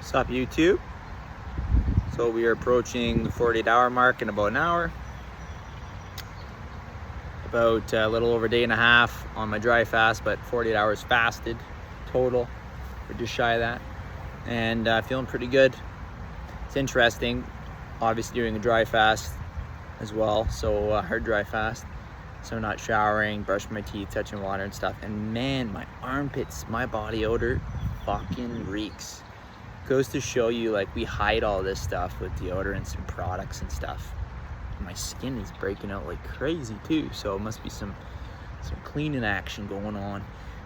What's up, YouTube? So we are approaching the 48-hour mark in about an hour. About a little over a day and a half on my dry fast, but 48 hours fasted total. We're just shy of that. And feeling pretty good. It's interesting, obviously doing a dry fast as well. So hard dry fast. So not showering, brushing my teeth, touching water and stuff. And man, my armpits, my body odor fucking reeks. Goes to show you, like, we hide all this stuff with deodorants and products and stuff. My skin is breaking out like crazy too, so it must be some cleaning action going on.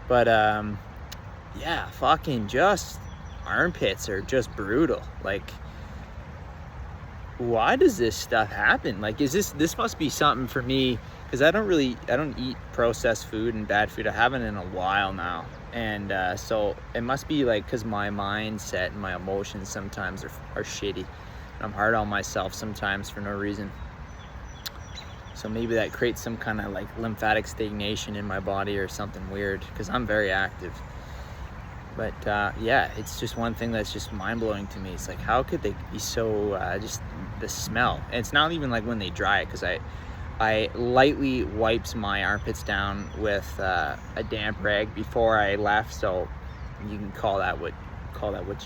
But yeah, fucking just armpits are just brutal. Like, why does this stuff happen? Like, this must be something for me, because I don't eat processed food and bad food. I haven't in a while now. And so it must be like, because my mindset and my emotions sometimes are shitty. And I'm hard on myself sometimes for no reason. So maybe that creates some kind of like lymphatic stagnation in my body or something weird, because I'm very active. But yeah, it's just one thing that's just mind-blowing to me. It's like, how could they be so, just the smell. And it's not even like when they dry it, because I lightly wipes my armpits down with a damp rag before I left, so you can call that what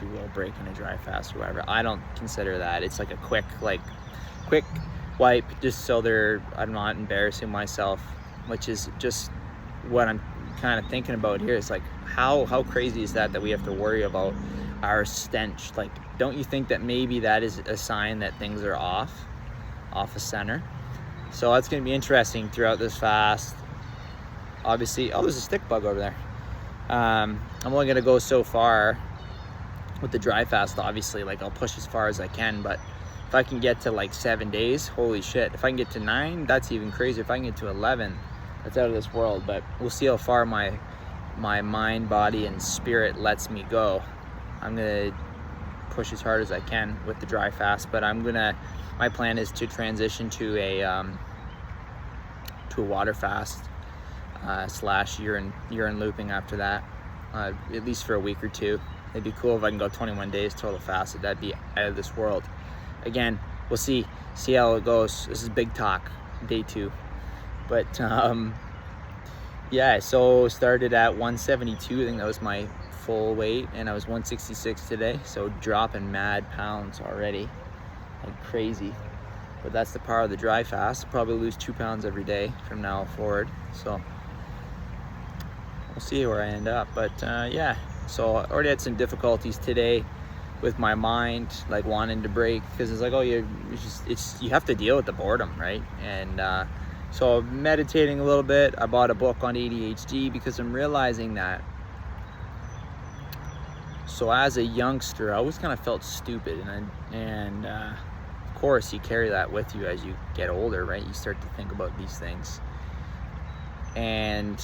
you will, breaking a dry fast or whatever. I don't consider that. It's like a quick wipe, just so I'm not embarrassing myself, which is just what I'm kind of thinking about here. It's like, how crazy is that we have to worry about our stench? Like, don't you think that maybe that is a sign that things are off a center? So that's going to be interesting throughout this fast. Obviously, oh, there's a stick bug over there. I'm only going to go so far with the dry fast, obviously. Like, I'll push as far as I can, but if I can get to like 7 days, holy shit. If I can get to 9, that's even crazier. If I can get to 11, that's out of this world. But we'll see how far my mind, body, and spirit lets me go. I'm going to push as hard as I can with the dry fast, but my plan is to transition to a water fast / urine looping after that, at least for a week or two. It'd be cool if I can go 21 days total fasted. That'd be out of this world. Again, we'll see how it goes. This is big talk, day 2. But yeah, so started at 172. I think that was my full weight, and I was 166 today, so dropping mad pounds already like crazy. But that's the power of the dry fast. Probably lose 2 pounds every day from now forward, so we'll see where I end up. But yeah, so I already had some difficulties today with my mind, like wanting to break, because it's like, oh, you have to deal with the boredom, right? And so meditating a little bit. I bought a book on ADHD because I'm realizing that. So as a youngster, I always kind of felt stupid, and of course you carry that with you as you get older, right? You start to think about these things, and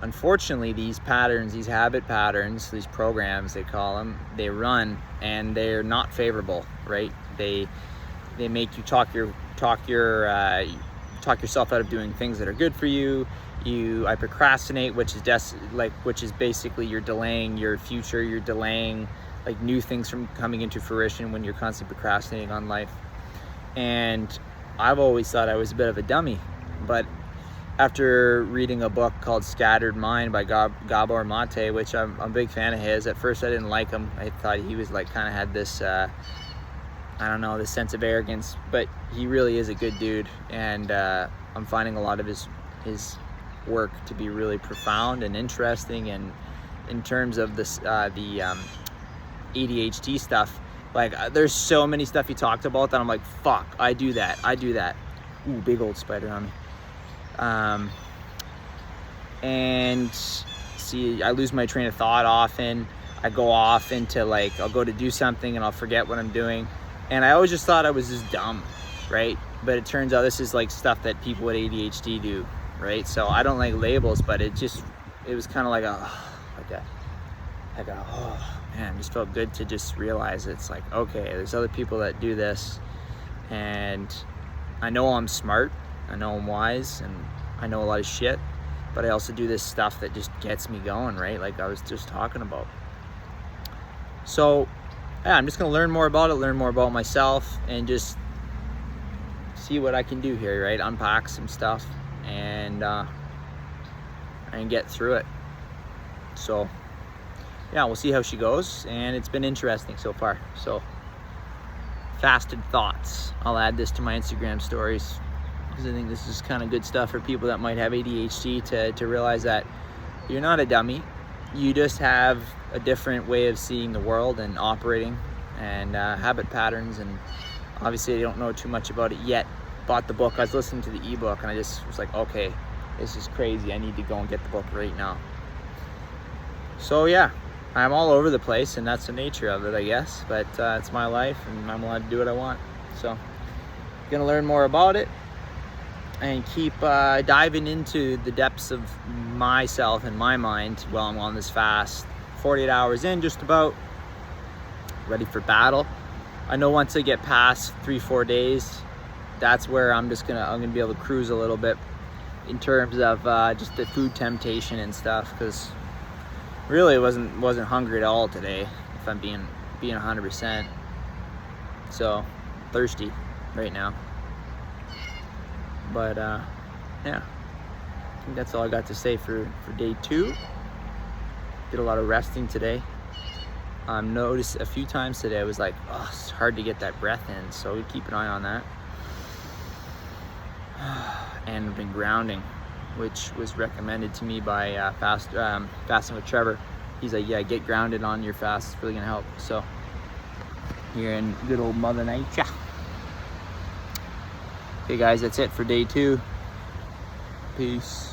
unfortunately these patterns, these habit patterns, these programs they call them, they run, and they're not favorable, right? They make you talk yourself out of doing things that are good for you. I procrastinate, which is basically you're delaying your future. You're delaying like new things from coming into fruition when you're constantly procrastinating on life. And I've always thought I was a bit of a dummy, but after reading a book called Scattered Mind by Gabor Mate, which I'm a big fan of his. At first I didn't like him. I thought he was like, kind of had this I don't know, this sense of arrogance, but he really is a good dude, and I'm finding a lot of his work to be really profound and interesting. And in terms of this the ADHD stuff, like there's so many stuff he talked about that I'm like, fuck, I do that. Ooh, big old spider on me. And see, I lose my train of thought often. I go off into like, I'll go to do something and I'll forget what I'm doing. And I always just thought I was just dumb, right? But it turns out this is like stuff that people with ADHD do, right? So I don't like labels, but it was kind of like oh man, it just felt good to just realize it's like, okay, there's other people that do this, and I know I'm smart, I know I'm wise, and I know a lot of shit, but I also do this stuff that just gets me going, right? Like I was just talking about. So yeah, I'm just gonna learn more about it, learn more about myself, and just see what I can do here, right? Unpack some stuff and get through it. So yeah, we'll see how she goes, and it's been interesting so far. So fasted thoughts, I'll add this to my Instagram stories, because I think this is kind of good stuff for people that might have ADHD to realize that you're not a dummy. You just have a different way of seeing the world and operating, and habit patterns, and obviously I don't know too much about it yet. Bought the book, I was listening to the ebook, and I just was like, okay, this is crazy, I need to go and get the book right now. So yeah, I'm all over the place, and that's the nature of it, I guess, but it's my life and I'm allowed to do what I want. So gonna learn more about it and keep diving into the depths of myself and my mind while I'm on this fast. 48 hours in, just about, ready for battle. I know once I get past 3-4 days, that's where I'm gonna be able to cruise a little bit in terms of just the food temptation and stuff, because really wasn't hungry at all today, if I'm being 100%. So thirsty right now. But yeah, I think that's all I got to say for day 2. Did a lot of resting today. Noticed a few times today I was like, oh, it's hard to get that breath in, so we keep an eye on that. And I've been grounding, which was recommended to me by Fasting with Trevor. He's like, yeah, get grounded on your fast, it's really gonna help. So here in good old Mother Nature. Okay guys, that's it for day 2. Peace.